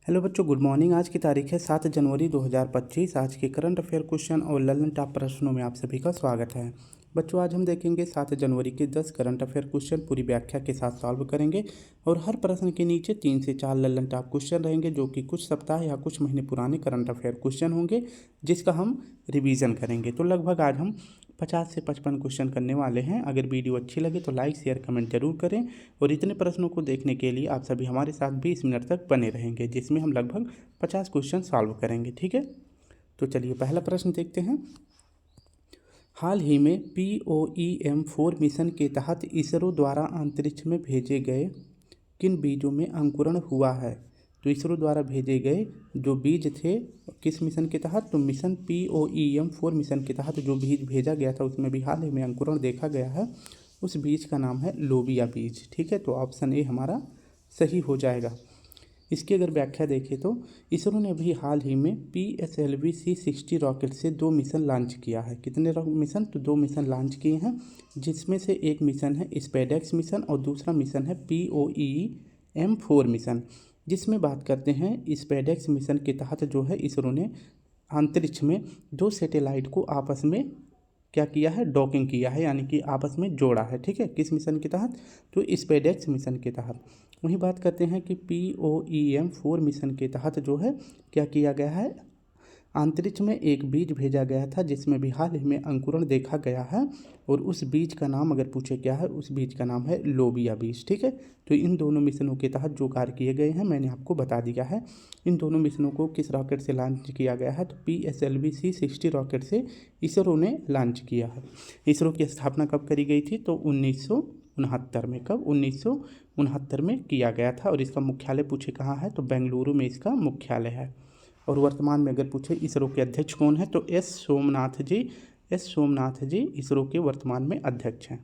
Hello बच्चों, good morning. आज की तारीख है 7 जनवरी 2025। आज के करंट अफेयर क्वेश्चन और ललन टॉप प्रश्नों में आप सभी का स्वागत है। बच्चों, आज हम देखेंगे 7 जनवरी के 10 करंट अफेयर क्वेश्चन पूरी व्याख्या के साथ सॉल्व करेंगे और हर प्रश्न के नीचे 3 से 4 ललन टॉप क्वेश्चन रहेंगे जो कि कुछ सप्ताह या कुछ महीने पुराने करंट अफेयर क्वेश्चन होंगे जिसका हम रिवीजन करेंगे। तो लगभग आज हम 50 से 55 क्वेश्चन करने वाले हैं। अगर वीडियो अच्छी लगे तो लाइक शेयर कमेंट जरूर करें और इतने प्रश्नों को देखने के लिए आप सभी हमारे साथ 20 मिनट तक बने रहेंगे जिसमें हम लगभग 50 क्वेश्चन सॉल्व करेंगे। ठीक है, तो चलिए पहला प्रश्न देखते हैं। हाल ही में POEM-4 मिशन के तहत इसरो द्वारा अंतरिक्ष में भेजे गए किन बीजों में अंकुरण हुआ है? तो इसरो द्वारा भेजे गए जो बीज थे किस मिशन के तहत? तो मिशन POEM-4 मिशन के तहत जो बीज भेजा गया था उसमें भी हाल ही में अंकुरण देखा गया है। उस बीज का नाम है लोबिया बीज। ठीक है, तो ऑप्शन ए हमारा सही हो जाएगा। इसकी अगर व्याख्या देखें तो इसरो ने भी हाल ही में PSLV C60 रॉकेट से 2 मिशन लॉन्च किया है। कितने मिशन? तो 2 मिशन लॉन्च किए हैं, जिसमें से एक मिशन है स्पेडेक्स मिशन और दूसरा मिशन है POEM-4 मिशन। जिसमें बात करते हैं स्पेडेक्स मिशन के तहत जो है इसरो ने अंतरिक्ष में 2 सैटेलाइट को आपस में क्या किया है? डॉकिंग किया है, यानी कि आपस में जोड़ा है। ठीक है, किस मिशन के तहत? तो स्पेडेक्स मिशन के तहत। वहीं बात करते हैं कि POEM-4 मिशन के तहत जो है क्या किया गया है? अंतरिक्ष में एक बीज भेजा गया था जिसमें भी हाल ही में अंकुरण देखा गया है और उस बीज का नाम अगर पूछे क्या है, उस बीज का नाम है लोबिया बीज। ठीक है, तो इन दोनों मिशनों के तहत जो कार्य किए गए हैं मैंने आपको बता दिया है। इन दोनों मिशनों को किस रॉकेट से लॉन्च किया गया है? तो PSLV C60 रॉकेट से इसरो ने लॉन्च किया है। इसरो की स्थापना कब करी गई थी? तो 1969 में। कब? 1969 में किया गया था और इसका मुख्यालय पूछे कहाँ है? तो बेंगलुरु में इसका मुख्यालय है। और वर्तमान में अगर पूछे इसरो के अध्यक्ष कौन है? तो एस सोमनाथ जी इसरो के वर्तमान में अध्यक्ष हैं।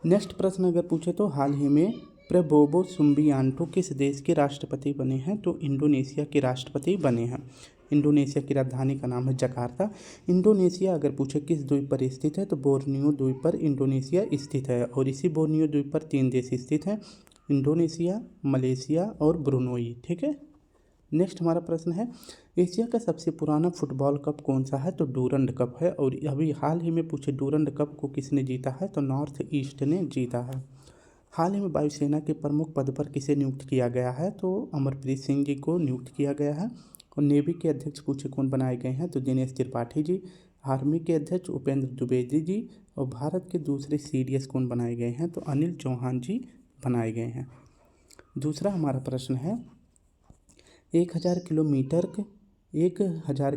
नेक्स्ट प्रश्न अगर पूछे तो हाल ही में प्रबोवो सुबियांटो किस देश के राष्ट्रपति बने हैं? तो इंडोनेशिया के राष्ट्रपति बने हैं। इंडोनेशिया की राजधानी का नाम है जकार्ता। इंडोनेशिया अगर पूछे किस द्वीप पर स्थित है? तो बोर्नियो द्वीप पर इंडोनेशिया स्थित है और इसी बोर्नियो द्वीप पर 3 देश स्थित हैं, इंडोनेशिया, मलेशिया और ब्रुनोई। ठीक है, नेक्स्ट हमारा प्रश्न है एशिया का सबसे पुराना फुटबॉल कप कौन सा है? तो डूरंड कप है। और अभी हाल ही में पूछे डूरंड कप को किसने जीता है? तो नॉर्थ ईस्ट ने जीता है। हाल ही में वायुसेना के प्रमुख पद पर किसे नियुक्त किया गया है? तो अमरप्रीत सिंह जी को नियुक्त किया गया है। और नेवी के अध्यक्ष पूछे कौन बनाए गए हैं? तो दिनेश त्रिपाठी जी। आर्मी के अध्यक्ष उपेंद्र द्विवेदी जी। और भारत के दूसरे CDS कौन बनाए गए हैं? तो अनिल चौहान जी बनाए गए हैं। दूसरा हमारा प्रश्न है 1000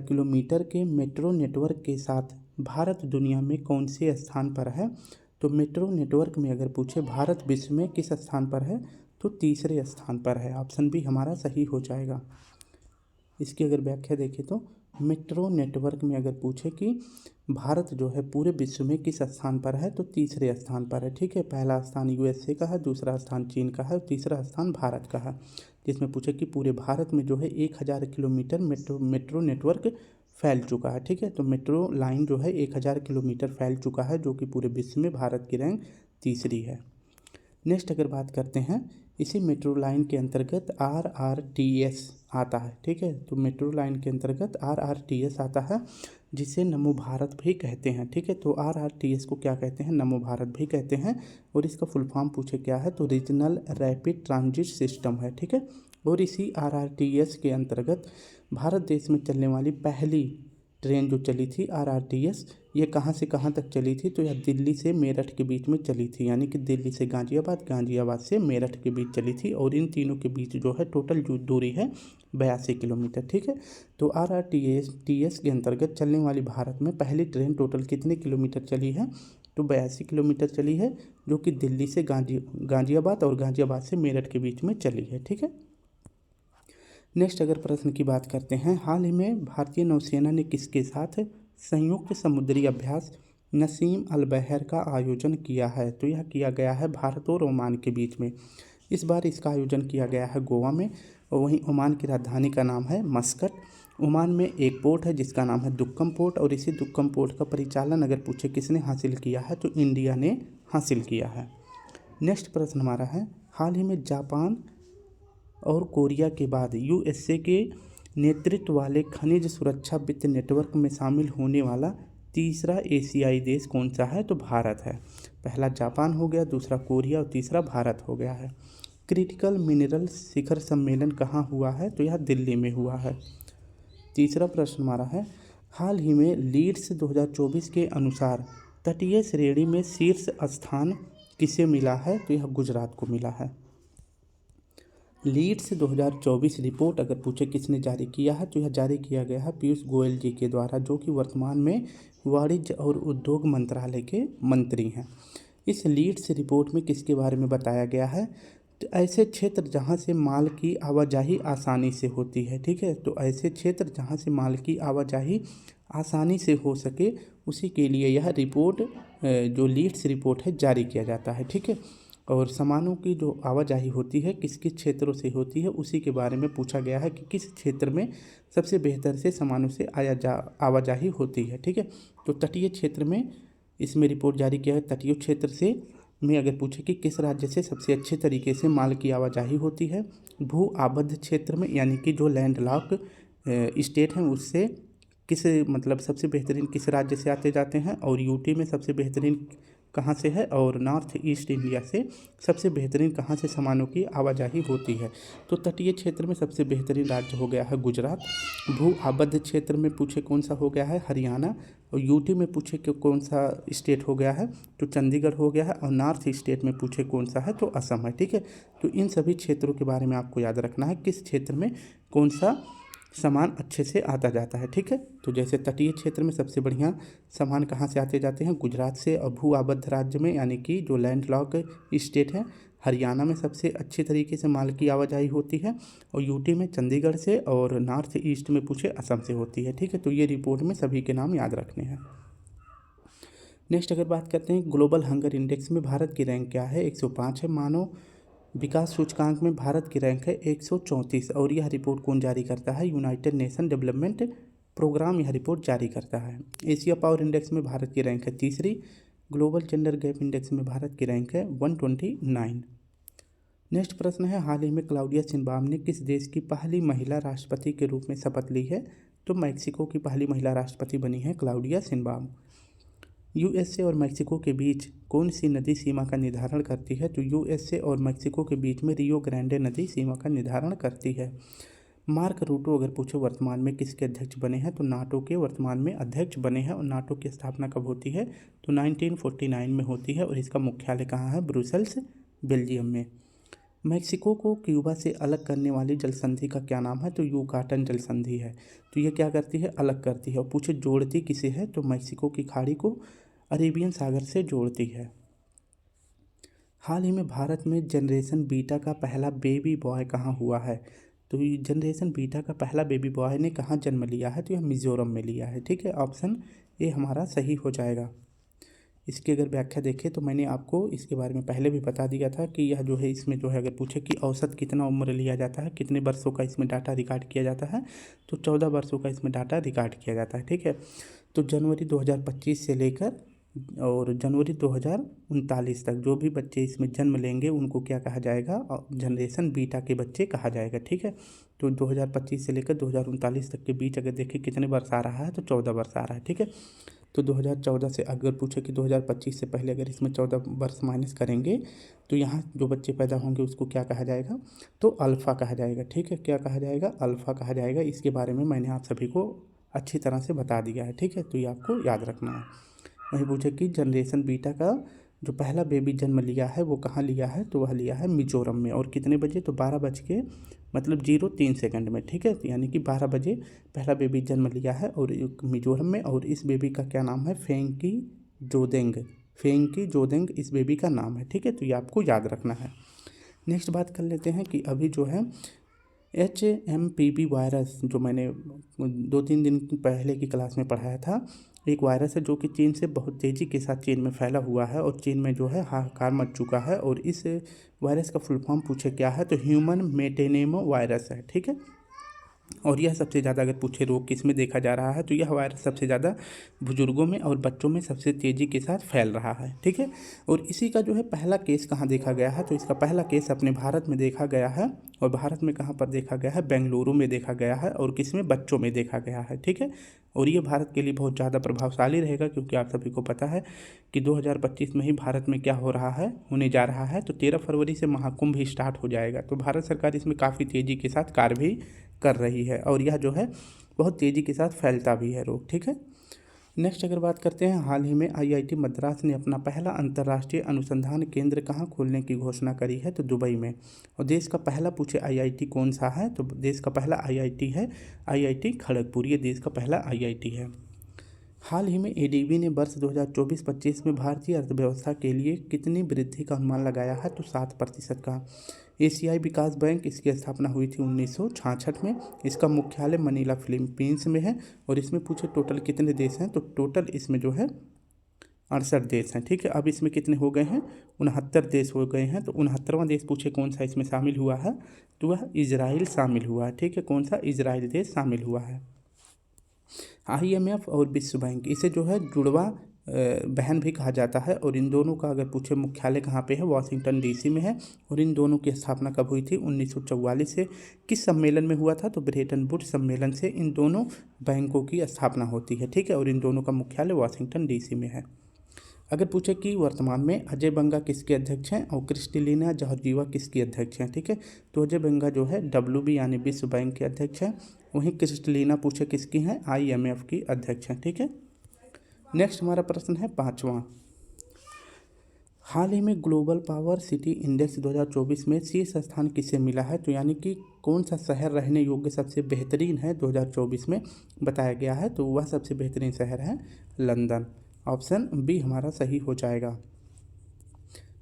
किलोमीटर के मेट्रो नेटवर्क के साथ भारत दुनिया में कौन से स्थान पर है? तो मेट्रो नेटवर्क में अगर पूछे भारत विश्व में किस स्थान पर है? तो तीसरे स्थान पर है। ऑप्शन बी हमारा सही हो जाएगा। इसकी अगर व्याख्या देखें तो मेट्रो नेटवर्क में अगर पूछे कि भारत जो है पूरे विश्व में किस स्थान पर है? तो तीसरे स्थान पर है। ठीक है, पहला स्थान USA का है, दूसरा स्थान चीन का है, तीसरा स्थान भारत का है। जिसमें पूछे कि पूरे भारत में जो है 1000 किलोमीटर मेट्रो नेटवर्क फैल चुका है। ठीक है, तो मेट्रो लाइन जो है 1000 किलोमीटर फैल चुका है जो कि पूरे विश्व में भारत की रैंक तीसरी है। नेक्स्ट अगर बात करते हैं इसी मेट्रो लाइन के अंतर्गत RRTS आता है। ठीक है, तो मेट्रो लाइन के अंतर्गत RRTS आता है जिसे नमो भारत भी कहते हैं। ठीक है, तो RRTS को क्या कहते हैं? नमो भारत भी कहते हैं। और इसका फुल फॉर्म पूछे क्या है? तो रीजनल रैपिड ट्रांजिट सिस्टम है। ठीक है, और इसी RRTS के अंतर्गत भारत देश में चलने वाली पहली ट्रेन जो चली थी RRTS, ये कहाँ से कहाँ तक चली थी? तो यह दिल्ली से मेरठ के बीच में चली थी, यानी कि दिल्ली से गाजियाबाद, गाजियाबाद से मेरठ के बीच चली थी। और इन तीनों के बीच जो है टोटल जो दूरी है 82 किलोमीटर। ठीक है, तो RRTS के अंतर्गत चलने वाली भारत में पहली ट्रेन टोटल कितने किलोमीटर चली है? तो 82 किलोमीटर चली है, जो कि दिल्ली से गाजियाबाद और गाजियाबाद से मेरठ के बीच में चली है। ठीक है, नेक्स्ट अगर प्रश्न की बात करते हैं हाल ही में भारतीय नौसेना ने किसके साथ संयुक्त समुद्री अभ्यास नसीम अल बहर का आयोजन किया है? तो यह किया गया है भारत और ओमान के बीच में। इस बार इसका आयोजन किया गया है गोवा में और वहीं ओमान की राजधानी का नाम है मस्कट। ओमान में एक पोर्ट है जिसका नाम है दुक्कम पोर्ट और इसी दुक्कम पोर्ट का परिचालन अगर पूछे किसने हासिल किया है? तो इंडिया ने हासिल किया है। नेक्स्ट प्रश्न हमारा है हाल ही में जापान और कोरिया के बाद यूएसए के नेतृत्व वाले खनिज सुरक्षा वित्त नेटवर्क में शामिल होने वाला तीसरा एशियाई देश कौन सा है? तो भारत है। पहला जापान हो गया, दूसरा कोरिया और तीसरा भारत हो गया है। क्रिटिकल मिनरल शिखर सम्मेलन कहाँ हुआ है? तो यह दिल्ली में हुआ है। तीसरा प्रश्न हमारा है, हाल ही में लीड्स 2024 के अनुसार तटीय श्रेणी में शीर्ष स्थान किसे मिला है? तो यह गुजरात को मिला है। लीड्स 2024 रिपोर्ट अगर पूछे किसने जारी किया है, तो यह जारी किया गया है पीयूष गोयल जी के द्वारा, जो कि वर्तमान में वाणिज्य और उद्योग मंत्रालय के मंत्री हैं। इस लीड्स रिपोर्ट में किसके बारे में बताया गया है? तो ऐसे क्षेत्र जहां से माल की आवाजाही आसानी से होती है, ठीक है, तो ऐसे क्षेत्र जहां से माल की आवाजाही आसानी से हो सके उसी के लिए यह रिपोर्ट जो लीड्स रिपोर्ट है जारी किया जाता है, ठीक है। और सामानों की जो आवाजाही होती है किस किस क्षेत्रों से होती है उसी के बारे में पूछा गया है कि किस क्षेत्र में सबसे बेहतर से सामानों से आवाजाही होती है, ठीक है। तो तटीय क्षेत्र में इसमें रिपोर्ट जारी किया है। तटीय क्षेत्र से में अगर पूछे कि किस राज्य से सबसे अच्छे तरीके से माल की आवाजाही होती है, भू आबद्ध क्षेत्र में यानी कि जो लैंड लॉक स्टेट हैं उससे किस मतलब सबसे बेहतरीन किस राज्य से आते जाते हैं, और यूटी में सबसे बेहतरीन कहाँ से है, और नॉर्थ ईस्ट इंडिया से सबसे बेहतरीन कहाँ से सामानों की आवाजाही होती है। तो तटीय क्षेत्र में सबसे बेहतरीन राज्य हो गया है गुजरात। भू आबद्ध क्षेत्र में पूछे कौन सा हो गया है? हरियाणा। और यूटी में पूछे कि कौन सा स्टेट हो गया है? तो चंडीगढ़ हो गया है। और नॉर्थ स्टेट में पूछे कौन सा है? तो असम है, ठीक है। तो इन सभी क्षेत्रों के बारे में आपको याद रखना है, किस क्षेत्र में कौन सा सामान अच्छे से आता जाता है, ठीक है। तो जैसे तटीय क्षेत्र में सबसे बढ़िया सामान कहाँ से आते जाते हैं? गुजरात से। और भू आबद्ध राज्य में यानी कि जो लैंड लॉक स्टेट है हरियाणा में सबसे अच्छे तरीके से माल की आवाजाही होती है, और यूटी में चंडीगढ़ से, और नॉर्थ ईस्ट में पूछे असम से होती है, ठीक है। तो ये रिपोर्ट में सभी के नाम याद रखने हैं। नेक्स्ट अगर बात करते हैं ग्लोबल हंगर इंडेक्स में भारत की रैंक क्या है? 105 है। मानव विकास सूचकांक में भारत की रैंक है 134, और यह रिपोर्ट कौन जारी करता है? यूनाइटेड नेशन डेवलपमेंट प्रोग्राम यह रिपोर्ट जारी करता है। एशिया पावर इंडेक्स में भारत की रैंक है तीसरी। ग्लोबल जेंडर गैप इंडेक्स में भारत की रैंक है 129। नेक्स्ट प्रश्न है, हाल ही में क्लाउडिया शिनबाम ने किस देश की पहली महिला राष्ट्रपति के रूप में शपथ ली है? तो मैक्सिको की पहली महिला राष्ट्रपति बनी है क्लाउडिया शिनबाम। यूएसए और मैक्सिको के बीच कौन सी नदी सीमा का निर्धारण करती है? तो यूएसए और मैक्सिको के बीच में रियो ग्रांडे नदी सीमा का निर्धारण करती है। मार्क रूटो अगर पूछो वर्तमान में किसके अध्यक्ष बने हैं? तो नाटो के वर्तमान में अध्यक्ष बने हैं। और नाटो की स्थापना कब होती है? तो 1949 में होती है, और इसका मुख्यालय कहाँ है? ब्रुसेल्स, बेल्जियम में। मैक्सिको को क्यूबा से अलग करने वाली जल संधि का क्या नाम है? तो युकाटन जल संधि है। तो ये क्या करती है? अलग करती है। और पूछे जोड़ती किसे है? तो मैक्सिको की खाड़ी को अरेबियन सागर से जोड़ती है। हाल ही में भारत में जनरेशन बीटा का पहला बेबी बॉय कहाँ हुआ है? तो ये जनरेशन बीटा का पहला बेबी बॉय ने कहाँ जन्म लिया है? तो यह मिजोरम में लिया है, ठीक है। ऑप्शन ए हमारा सही हो जाएगा। इसकी अगर व्याख्या देखें तो मैंने आपको इसके बारे में पहले भी बता दिया था कि यह जो है इसमें जो है अगर पूछे कि औसत कितना उम्र लिया जाता है, कितने वर्षों का इसमें डाटा रिकॉर्ड किया जाता है, तो 14 वर्षों का इसमें डाटा रिकॉर्ड किया जाता है, ठीक है। तो जनवरी 2025 से लेकर और जनवरी 2039 तक जो भी बच्चे इसमें जन्म लेंगे उनको क्या कहा जाएगा? जनरेशन बीटा के बच्चे कहा जाएगा, ठीक है। तो 2025 से लेकर 2039 तक के बीच अगर देखें कितने वर्ष आ रहा है, तो 14 वर्ष आ रहा है, ठीक है। तो 2014 से अगर पूछे कि 2025 से पहले अगर इसमें 14 वर्ष माइनस करेंगे तो यहाँ जो बच्चे पैदा होंगे उसको क्या कहा जाएगा? तो अल्फ़ा कहा जाएगा, ठीक है। क्या कहा जाएगा? अल्फ़ा कहा जाएगा। इसके बारे में मैंने आप सभी को अच्छी तरह से बता दिया है, ठीक है। तो ये आपको याद रखना है। वहीं पूछे कि जनरेशन बीटा का जो पहला बेबी जन्म लिया है वो कहाँ लिया है? तो वह लिया है मिजोरम में। और कितने बजे? तो 12:03 में, ठीक है। तो यानी कि 12 बजे पहला बेबी जन्म लिया है और मिजोरम में। और इस बेबी का क्या नाम है? फेंकी जोदेंग। फेंकी जोदेंग इस बेबी का नाम है, ठीक है। तो ये आपको याद रखना है। नेक्स्ट बात कर लेते हैं कि अभी जो है HMPV वायरस जो मैंने 2-3 दिन पहले की क्लास में पढ़ाया था, एक वायरस है जो कि चीन से बहुत तेज़ी के साथ चीन में फैला हुआ है और चीन में जो है हाहाकार मच चुका है। और इस वायरस का फुल फॉर्म पूछे क्या है? तो ह्यूमन मेटेनेमो वायरस है, ठीक है। और यह सबसे ज़्यादा अगर पूछे रोग किस में देखा जा रहा है तो यह वायरस सबसे ज़्यादा बुजुर्गों में और बच्चों में सबसे तेज़ी के साथ फैल रहा है। ठीक है, और इसी का जो है पहला केस कहाँ देखा गया है, तो इसका पहला केस अपने भारत में देखा गया है। और भारत में कहाँ पर देखा गया है, बेंगलुरु में देखा गया है, और किस में, बच्चों में देखा गया है। ठीक है, और ये भारत के लिए बहुत ज़्यादा प्रभावशाली रहेगा, क्योंकि आप सभी को पता है कि 2025 में ही भारत में क्या हो रहा है, होने जा रहा है। तो 13 फरवरी से महाकुंभ ही स्टार्ट हो जाएगा। तो भारत सरकार इसमें काफ़ी तेज़ी के साथ कार्य भी कर रही है, और यह जो है बहुत तेज़ी के साथ फैलता भी है रोग। ठीक है, नेक्स्ट अगर बात करते हैं, हाल ही में आईआईटी मद्रास ने अपना पहला अंतर्राष्ट्रीय अनुसंधान केंद्र कहाँ खोलने की घोषणा करी है, तो दुबई में। और देश का पहला पूछे आईआईटी कौन सा है, तो देश का पहला आईआईटी है आईआईटी खड़गपुर। ये देश का पहला आईआईटी है। हाल ही में एडीबी ने वर्ष 2024-25 में भारतीय अर्थव्यवस्था के लिए कितनी वृद्धि का अनुमान लगाया है, तो 7% का। एशियाई विकास बैंक, इसकी स्थापना हुई थी 1966 में। इसका मुख्यालय मनीला फिलीपींस में है। और इसमें पूछे टोटल कितने देश हैं, तो टोटल इसमें जो है 68 देश हैं। ठीक है, अब इसमें कितने हो गए हैं, 69 देश हो गए हैं। तो 69वां देश पूछे कौन सा इसमें शामिल हुआ है, तो वह इजराइल शामिल हुआ है। ठीक है, कौन सा, इजराइल देश शामिल हुआ है। आईएमएफ और विश्व बैंक, इसे जो है जुड़वा बहन भी कहा जाता है। और इन दोनों का अगर पूछे मुख्यालय कहाँ पे है, वाशिंगटन डीसी में है। और इन दोनों की स्थापना कब हुई थी, 1944 से। किस सम्मेलन में हुआ था, तो ब्रेटन वुड्स सम्मेलन से इन दोनों बैंकों की स्थापना होती है। ठीक है, और इन दोनों का मुख्यालय वाशिंगटन डीसी में है। अगर पूछे कि वर्तमान में अजय बंगा किसके अध्यक्ष हैं और क्रिस्टलिना जॉर्जिवा किसकी अध्यक्ष हैं। ठीक है, तो अजय बंगा जो है WB यानी विश्व बैंक के अध्यक्ष हैं। वहीं क्रिस्टलिना पूछे किसकी हैं, IMF की अध्यक्ष हैं। ठीक है, नेक्स्ट हमारा प्रश्न है 5वां। हाल ही में ग्लोबल पावर सिटी इंडेक्स 2024 में शीर्ष स्थान किसे मिला है, तो यानी कि कौन सा शहर रहने योग्य सबसे बेहतरीन है 2024 में बताया गया है, तो वह सबसे बेहतरीन शहर है लंदन। ऑप्शन बी हमारा सही हो जाएगा।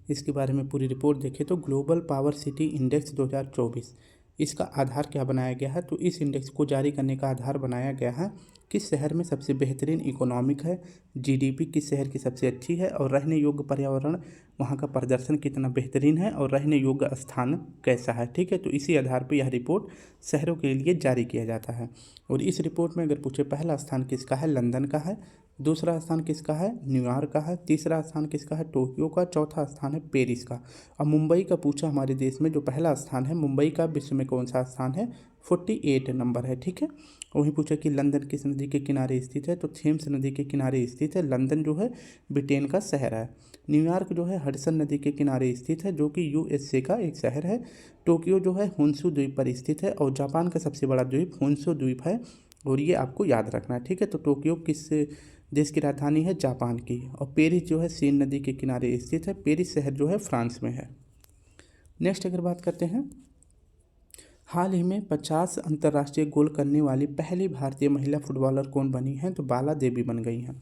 इसके बारे में पूरी रिपोर्ट देखें तो ग्लोबल पावर सिटी इंडेक्स 2024, इसका आधार क्या बनाया गया है, तो इस इंडेक्स को जारी करने का आधार बनाया गया है किस शहर में सबसे बेहतरीन इकोनॉमिक है, जीडीपी किस शहर की सबसे अच्छी है, और रहने योग्य पर्यावरण वहाँ का प्रदर्शन कितना बेहतरीन है, और रहने योग्य स्थान कैसा है। ठीक है, तो इसी आधार पर यह रिपोर्ट शहरों के लिए जारी किया जाता है। और इस रिपोर्ट में अगर पूछे पहला स्थान किसका है, लंदन का है। दूसरा स्थान किसका है, न्यूयॉर्क का है। तीसरा स्थान किसका है, टोक्यो का। चौथा स्थान है पेरिस का। अब मुंबई का पूछा हमारे देश में जो पहला स्थान है मुंबई का, विश्व में कौन सा स्थान है, 48 नंबर है। ठीक है, वहीं पूछा कि लंदन किस नदी के किनारे स्थित है, तो थेम्स नदी के किनारे स्थित है। लंदन जो है ब्रिटेन का शहर है। न्यूयॉर्क जो है हडसन नदी के किनारे स्थित है, जो कि USA का एक शहर है। टोक्यो जो है होन्शु द्वीप पर स्थित है, और जापान का सबसे बड़ा द्वीप होन्शु द्वीप है, और ये आपको याद रखना है। ठीक है, तो टोक्यो किस देश की राजधानी है, जापान की। और पेरिस जो है सीन नदी के किनारे स्थित है। पेरिस शहर जो है फ्रांस में है। नेक्स्ट अगर बात करते हैं, हाल ही में 50 अंतर्राष्ट्रीय गोल करने वाली पहली भारतीय महिला फुटबॉलर कौन बनी हैं, तो बाला देवी बन गई हैं।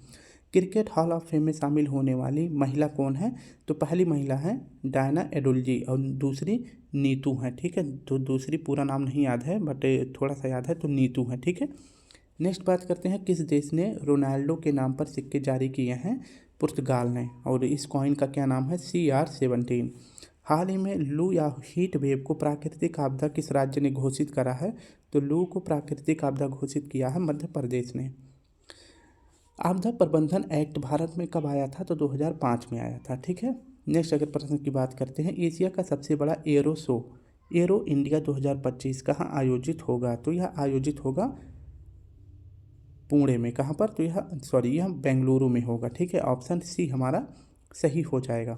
क्रिकेट हॉल ऑफ फेम में शामिल होने वाली महिला कौन है, तो पहली महिला है डायना एडुल्जी, और दूसरी नीतू हैं। ठीक है, तो दूसरी पूरा नाम नहीं याद है बट थोड़ा सा याद है, तो नीतू है। ठीक है, नेक्स्ट बात करते हैं, किस देश ने रोनाल्डो के नाम पर सिक्के जारी किए हैं, पुर्तगाल ने। और इस कॉइन का क्या नाम है, CR17। हाल ही में लू या हीट वेव को प्राकृतिक आपदा किस राज्य ने घोषित करा है, तो लू को प्राकृतिक आपदा घोषित किया है मध्य प्रदेश ने। आपदा प्रबंधन एक्ट भारत में कब आया था, तो 2005 में आया था। ठीक है, नेक्स्ट अगर प्रश्न की बात करते हैं, एशिया का सबसे बड़ा एरो शो एरो इंडिया 2025 कहाँ आयोजित होगा, तो यह आयोजित होगा पुणे में। कहाँ पर, तो यह बेंगलुरु में होगा। ठीक है, ऑप्शन सी हमारा सही हो जाएगा।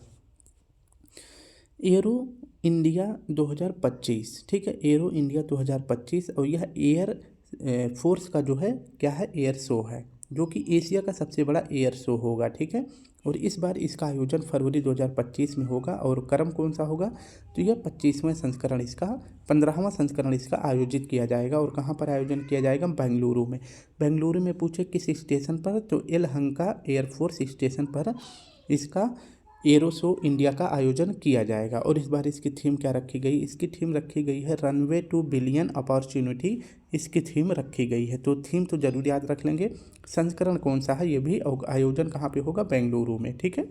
एरो इंडिया 2025, ठीक है, एरो इंडिया 2025, और यह एयर फोर्स का जो है क्या है, एयर शो है, जो कि एशिया का सबसे बड़ा एयर शो होगा। ठीक है, और इस बार इसका आयोजन फरवरी 2025 में होगा। और क्रम कौन सा होगा, तो यह 25वां संस्करण इसका 15वां संस्करण इसका आयोजित किया जाएगा। और कहाँ पर आयोजन किया जाएगा, बेंगलुरु में। बेंगलुरु में पूछे किस स्टेशन पर, तो यलहंका एयरफोर्स स्टेशन पर इसका एरो शो इंडिया का आयोजन किया जाएगा। और इस बार इसकी थीम क्या रखी गई, इसकी थीम रखी गई है रनवे टू बिलियन अपॉर्चुनिटी, इसकी थीम रखी गई है। तो थीम तो जरूर याद रख लेंगे, संस्करण कौन सा है ये भी, और आयोजन कहाँ पे होगा, बेंगलुरु में। ठीक है,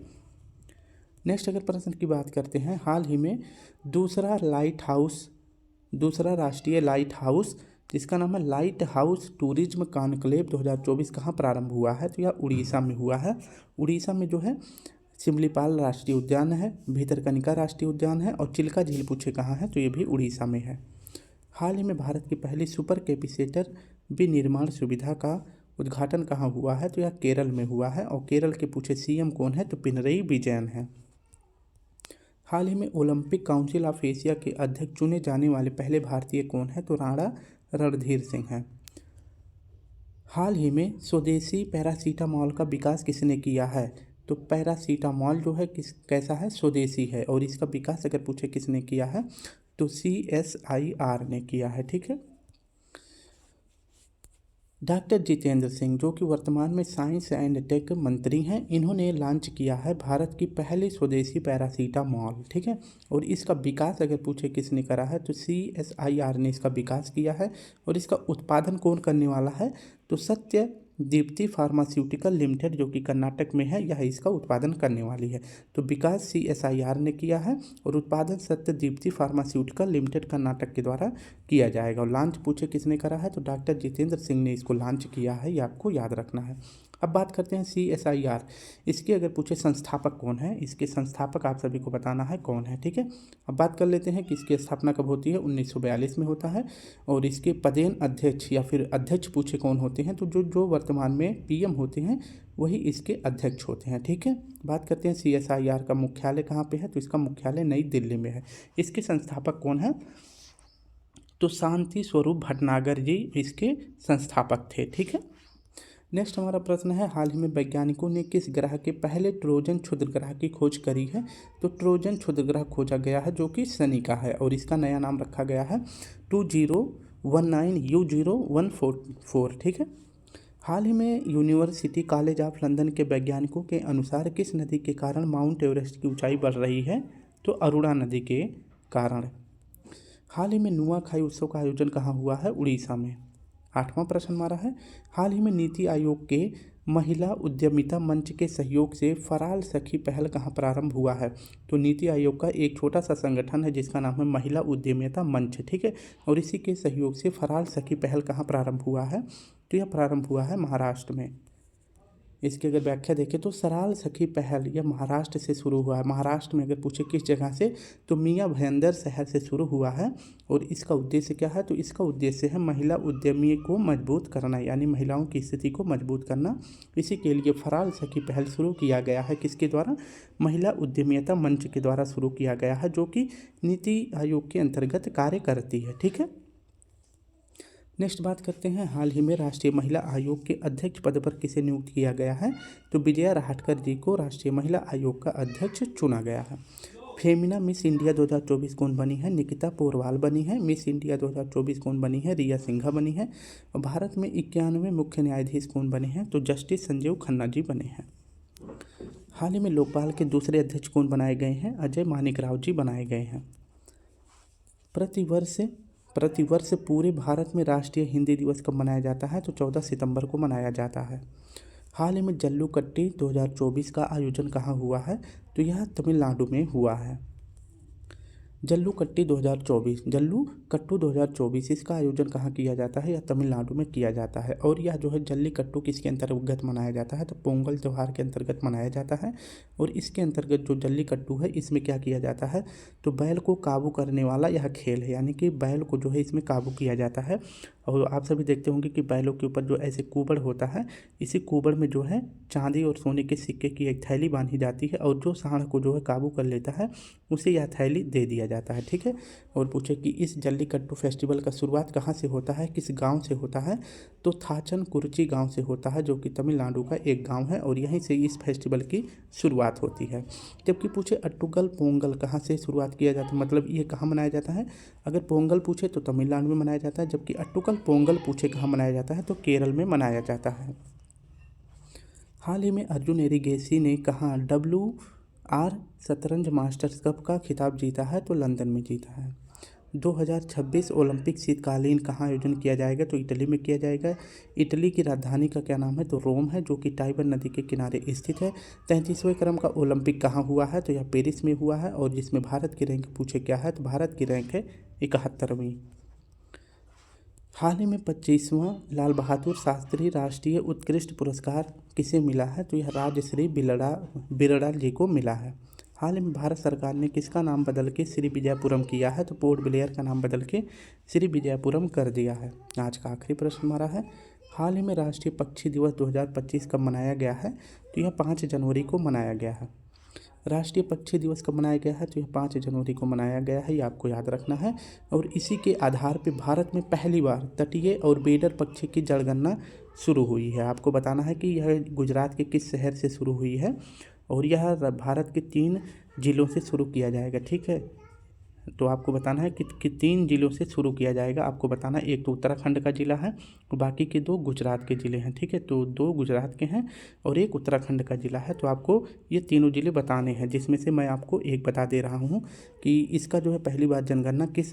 नेक्स्ट अगर प्रश्न की बात करते हैं, हाल ही में दूसरा राष्ट्रीय लाइट हाउस जिसका नाम है लाइट हाउस टूरिज्म कॉन्क्लेव 2024 कहाँ प्रारंभ हुआ है, तो यह उड़ीसा में हुआ है। उड़ीसा में जो है सिमलीपाल राष्ट्रीय उद्यान है, भितरकनिका राष्ट्रीय उद्यान है और चिल्का झील पूछे कहाँ है, तो ये भी उड़ीसा में है। हाल ही में भारत की पहली सुपर कैपेसिटर विनिर्माण सुविधा का उद्घाटन कहाँ हुआ है, तो यह केरल में हुआ है। और केरल के पूछे सीएम कौन है, तो पिनरई विजयन है। हाल ही में ओलंपिक काउंसिल ऑफ एशिया के अध्यक्ष चुने जाने वाले पहले भारतीय कौन है, तो राणा रणधीर सिंह है। हाल ही में स्वदेशी पैरासीटामॉल का विकास किसने किया है, तो पैरासीटामॉल जो है कैसा है, स्वदेशी है। और इसका विकास अगर पूछे किसने किया है, तो CSIR ने किया है। ठीक है। डॉक्टर जितेंद्र सिंह जो कि वर्तमान में साइंस एंड टेक मंत्री हैं, इन्होंने लॉन्च किया है भारत की पहली स्वदेशी पैरासीटामॉल। ठीक है। और इसका विकास अगर पूछे किसने करा है, तो CSIR ने इसका विकास किया है। और इसका उत्पादन कौन करने वाला है, तो सत्य दीप्ति फार्मास्यूटिकल लिमिटेड जो कि कर्नाटक में है, यह इसका उत्पादन करने वाली है। तो विकास CSIR ने किया है और उत्पादन सत्य दीप्ति फार्मास्यूटिकल लिमिटेड कर्नाटक के द्वारा किया जाएगा। और लॉन्च पूछे किसने करा है, तो डॉक्टर जितेंद्र सिंह ने इसको लॉन्च किया है, ये आपको याद रखना है। अब बात करते हैं CSIR। इसके अगर पूछे संस्थापक कौन है, इसके संस्थापक आप सभी को बताना है कौन है। ठीक है। अब बात कर लेते हैं कि इसकी स्थापना कब होती है, 1942 में होता है। और इसके पदेन अध्यक्ष या फिर अध्यक्ष पूछे कौन होते हैं, तो जो वर्तमान में PM होते हैं वही इसके अध्यक्ष होते हैं। ठीक है। बात करते हैं CSIR का मुख्यालय कहाँ पे है, तो इसका मुख्यालय नई दिल्ली में है। इसके संस्थापक कौन है, तो शांति स्वरूप भटनागर जी इसके संस्थापक थे। ठीक है। नेक्स्ट हमारा प्रश्न है, हाल ही में वैज्ञानिकों ने किस ग्रह के पहले ट्रोजन क्षुद्र ग्रह की खोज करी है, तो ट्रोजन क्षुद्र ग्रह खोजा गया है जो कि शनि का है। और इसका नया नाम रखा गया है 2019U0144। ठीक है। हाल ही में यूनिवर्सिटी कॉलेज ऑफ लंदन के वैज्ञानिकों के अनुसार किस नदी के कारण माउंट एवरेस्ट की ऊंचाई बढ़ रही है, तो अरुणा नदी के कारण। हाल ही में नुआखाई उत्सव का आयोजन कहाँ हुआ है, उड़ीसा में। 8वां प्रश्न हमारा है, हाल ही में नीति आयोग के महिला उद्यमिता मंच के सहयोग से फराल सखी पहल कहाँ प्रारंभ हुआ है, तो नीति आयोग का एक छोटा सा संगठन है जिसका नाम है महिला उद्यमिता मंच। ठीक है। और इसी के सहयोग से फराल सखी पहल कहाँ प्रारंभ हुआ है, तो यह प्रारंभ हुआ है महाराष्ट्र में। इसकी अगर व्याख्या देखें तो सराल सखी पहल यह महाराष्ट्र से शुरू हुआ है। महाराष्ट्र में अगर पूछे किस जगह से, तो मियाँ भयंदर शहर से शुरू हुआ है। और इसका उद्देश्य क्या है, तो इसका उद्देश्य है महिला उद्यमी को मजबूत करना, यानी महिलाओं की स्थिति को मजबूत करना। इसी के लिए फराल सखी पहल शुरू किया गया है, किसके द्वारा, महिला उद्यमिता मंच के द्वारा शुरू किया गया है, जो कि नीति आयोग के अंतर्गत कार्य करती है। ठीक है। नेक्स्ट बात करते हैं, हाल ही में राष्ट्रीय महिला आयोग के अध्यक्ष पद पर किसे नियुक्त किया गया है, तो विजया राहटकर जी को राष्ट्रीय महिला आयोग का अध्यक्ष चुना गया है। फेमिना मिस इंडिया 2024 कौन बनी है, निकिता पोरवाल बनी है। मिस इंडिया 2024 कौन बनी है, रिया सिंघा बनी है। और भारत में 91वें मुख्य न्यायाधीश कौन बने हैं, तो जस्टिस संजीव खन्ना जी बने हैं। हाल ही में लोकपाल के दूसरे अध्यक्ष कौन बनाए गए हैं, अजय मानिक राव जी बनाए गए हैं। प्रतिवर्ष पूरे भारत में राष्ट्रीय हिंदी दिवस कब मनाया जाता है, तो 14 सितंबर को मनाया जाता है। हाल ही में जल्लीकट्टू 2024 का आयोजन कहाँ हुआ है, तो यह तमिलनाडु में हुआ है। जल्लीकट्टू 2024 इसका आयोजन कहाँ किया जाता है, यह तमिलनाडु में किया जाता है। और यह जो है जल्लीकट्टू किसके अंतर्गत मनाया जाता है, तो पोंगल त्यौहार के अंतर्गत मनाया जाता है। और इसके अंतर्गत जो जल्लीकट्टू है इसमें क्या किया जाता है, तो बैल को काबू करने वाला यह खेल है, यानी कि बैल को जो है इसमें काबू किया जाता है। और आप सभी देखते होंगे कि बैलों के ऊपर जो ऐसे कुबड़ होता है, इसी कुबड़ में जो है चांदी और सोने के सिक्के की एक थैली बांधी जाती है, और जो सांड को जो है काबू कर लेता है उसे यह थैली दे दिया जाता है। ठीक है। और पूछे कि इस जल्लीकट्टू फेस्टिवल का शुरुआत कहाँ से होता है, किस गांव से होता है, तो थाचन कुर्ची गांव से होता है, जो कि तमिलनाडु का एक गांव है। और यहीं से इस फेस्टिवल की शुरुआत होती है। जबकि पूछे अट्टुगल पोंगल कहाँ से शुरुआत किया जाता है, मतलब ये कहाँ मनाया जाता है, अगर पोंगल पूछे तो तमिलनाडु में मनाया जाता है, जबकि अट्टुगल पोंगल पूछे कहाँ मनाया जाता है, तो केरल में मनाया जाता है। हाल ही में अर्जुन एरिगेसी ने कहाँ WR शतरंज मास्टर्स कप का खिताब जीता है, तो लंदन में जीता है। 2026 ओलंपिक शीतकालीन कहाँ आयोजन किया जाएगा, तो इटली में किया जाएगा। इटली की राजधानी का क्या नाम है, तो रोम है, जो कि टाइबर नदी के किनारे स्थित है। 33वें क्रम का ओलंपिक कहाँ हुआ है, तो यह पेरिस में हुआ है। और जिसमें भारत की रैंक पूछे क्या है, तो भारत की रैंक है 71वीं। हाल ही में 25वां लाल बहादुर शास्त्री राष्ट्रीय उत्कृष्ट पुरस्कार किसे मिला है? तो यह राजश्री बिरला जी को मिला है। हाल ही में भारत सरकार ने किसका नाम बदल के श्री विजयपुरम किया है? तो पोर्ट ब्लेयर का नाम बदल के श्री विजयपुरम कर दिया है। आज का आखिरी प्रश्न हमारा है, हाल ही में राष्ट्रीय पक्षी दिवस 2025 कब मनाया गया है? तो यह 5 जनवरी को मनाया गया है। राष्ट्रीय पक्षी दिवस कब मनाया गया है? तो यह 5 जनवरी को मनाया गया है, ये आपको याद रखना है। और इसी के आधार पर भारत में पहली बार तटीय और बेडर पक्षी की जनगणना शुरू हुई है। आपको बताना है कि यह गुजरात के किस शहर से शुरू हुई है और यह भारत के 3 जिलों से शुरू किया जाएगा। ठीक है, तो आपको बताना है कि 3 जिलों से शुरू किया जाएगा। आपको बताना है, एक तो उत्तराखंड का ज़िला है, बाकी के 2 गुजरात के ज़िले हैं। ठीक है, तो 2 गुजरात के हैं और एक उत्तराखंड का ज़िला है। तो आपको ये तीनों ज़िले बताने हैं, जिसमें से मैं आपको एक बता दे रहा हूँ कि इसका जो है पहली बार जनगणना किस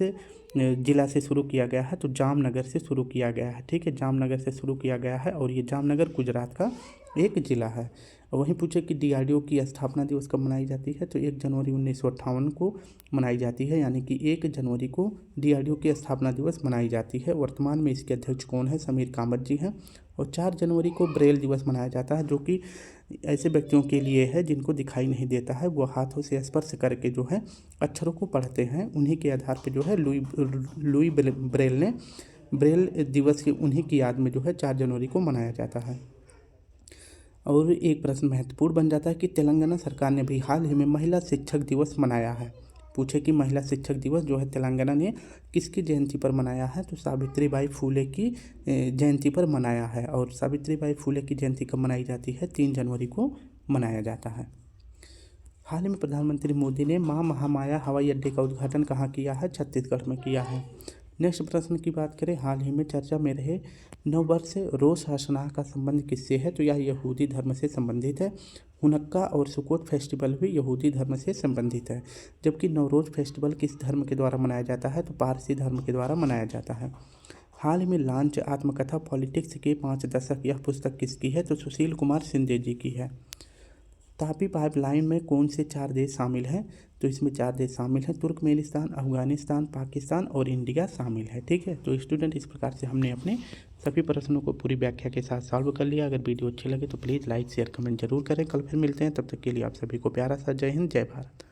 ज़िला से शुरू किया गया है? तो जामनगर से शुरू किया गया है। ठीक है, जामनगर से शुरू किया गया है और ये जामनगर गुजरात का एक ज़िला है। वहीं पूछे कि DRDO की स्थापना दिवस कब मनाई जाती है? तो 1 जनवरी 1958 को मनाई जाती है, यानी कि 1 जनवरी को DRDO की स्थापना दिवस मनाई जाती है। वर्तमान में इसके अध्यक्ष कौन है? समीर कामत जी हैं। और 4 जनवरी को ब्रेल दिवस मनाया जाता है, जो कि ऐसे व्यक्तियों के लिए है जिनको दिखाई नहीं देता है, वो हाथों से स्पर्श करके जो है अक्षरों को पढ़ते हैं। उन्हीं के आधार पर जो है लुई ब्रेल ने ब्रेल दिवस की उन्हीं की याद में जो है 4 जनवरी को मनाया जाता है। और एक प्रश्न महत्वपूर्ण बन जाता है कि तेलंगाना सरकार ने भी हाल ही में महिला शिक्षक दिवस मनाया है। पूछे कि महिला शिक्षक दिवस जो है तेलंगाना ने किसकी जयंती पर मनाया है? तो सावित्रीबाई फूले की जयंती पर मनाया है। और सावित्रीबाई फूले की जयंती कब मनाई जाती है? 3 जनवरी को मनाया जाता है। हाल ही में प्रधानमंत्री मोदी ने मां महामाया हवाई अड्डे का उद्घाटन कहाँ किया है? छत्तीसगढ़ में किया है। नेक्स्ट प्रश्न की बात करें, हाल ही में चर्चा में रहे नववर्ष रोश हसनाह का संबंध किससे है? तो यह यहूदी धर्म से संबंधित है। हुनक्का और सुकोत फेस्टिवल भी यहूदी धर्म से संबंधित है। जबकि नवरोज फेस्टिवल किस धर्म के द्वारा मनाया जाता है? तो पारसी धर्म के द्वारा मनाया जाता है। हाल ही में लॉन्च आत्मकथा पॉलिटिक्स के 5 दशक, यह पुस्तक किसकी है? तो सुशील कुमार शिंदे जी की है। तापी पाइपलाइन में कौन से 4 देश शामिल हैं? तो इसमें 4 देश शामिल हैं, तुर्कमेनिस्तान, अफगानिस्तान, पाकिस्तान और इंडिया शामिल है। ठीक है, तो स्टूडेंट इस प्रकार से हमने अपने सभी प्रश्नों को पूरी व्याख्या के साथ सॉल्व कर लिया। अगर वीडियो अच्छी लगे तो प्लीज़ लाइक शेयर कमेंट जरूर करें। कल फिर मिलते हैं, तब तक के लिए आप सभी को प्यारा सा जय हिंद, जय भारत।